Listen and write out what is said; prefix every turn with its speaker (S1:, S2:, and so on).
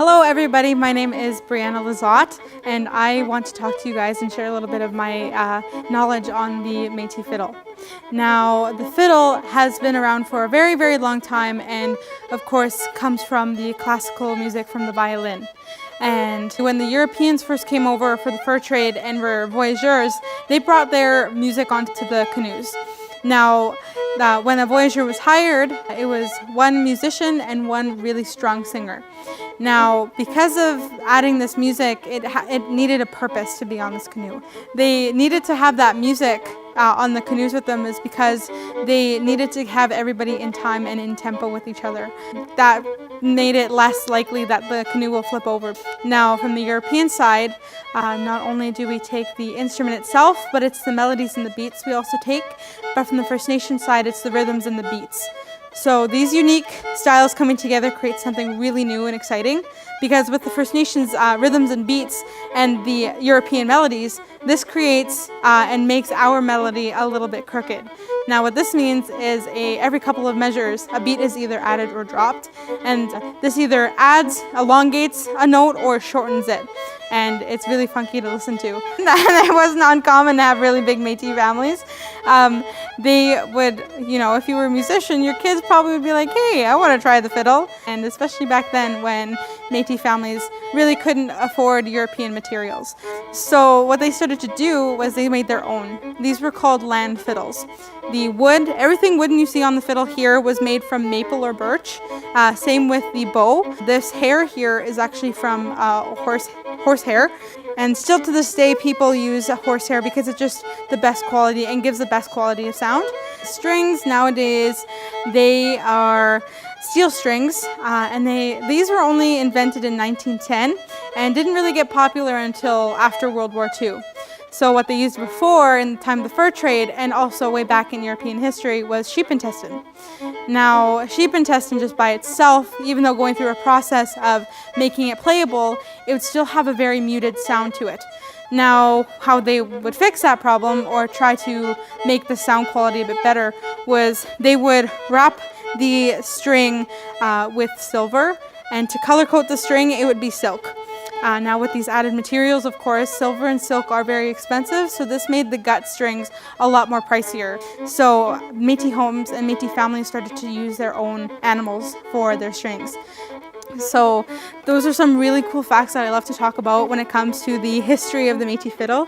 S1: Hello everybody, my name is Brianna and I want to talk to you guys and share a little bit of my knowledge on the Métis Fiddle. Now, the fiddle has been around for a very, very long time and of course comes from the classical music from the violin. And when the Europeans first came over for the fur trade and were voyageurs, they brought their music onto the canoes. Now, when a voyageur was hired, it was one musician and one really strong singer. Now, because of adding this music, it needed a purpose to be on this canoe. They needed to have that music on the canoes with them is because they needed to have everybody in time and in tempo with each other. That made it less likely that the canoe will flip over. Now, from the European side, not only do we take the instrument itself, but it's the melodies and the beats we also take. But from the First Nation side, it's the rhythms and the beats. So these unique styles coming together create something really new and exciting, because with the First Nations rhythms and beats and the European melodies, this creates and makes our melody a little bit crooked. Now what this means is every couple of measures a beat is either added or dropped, and this either adds, elongates a note or shortens it. And it's really funky to listen to. And it wasn't uncommon to have really big Métis families. They would, if you were a musician, your kids probably would be like, hey, I want to try the fiddle. And especially back then when Métis families really couldn't afford European materials. So what they started to do was they made their own. These were called land fiddles. The wood, everything wooden you see on the fiddle here was made from maple or birch. Same with the bow. This hair here is actually from horse hair, and still to this day people use horsehair because it's just the best quality and gives the best quality of sound. Strings nowadays, they are steel strings, and these were only invented in 1910 and didn't really get popular until after World War II. So what they used before in the time of the fur trade and also way back in European history was sheep intestine. Now, sheep intestine just by itself, even though going through a process of making it playable, it would still have a very muted sound to it. Now, how they would fix that problem or try to make the sound quality a bit better was they would wrap the string with silver, and to color coat the string it would be silk. Now with these added materials, of course, silver and silk are very expensive, so this made the gut strings a lot more pricier. So Métis homes and Métis families started to use their own animals for their strings. So those are some really cool facts that I love to talk about when it comes to the history of the Métis fiddle.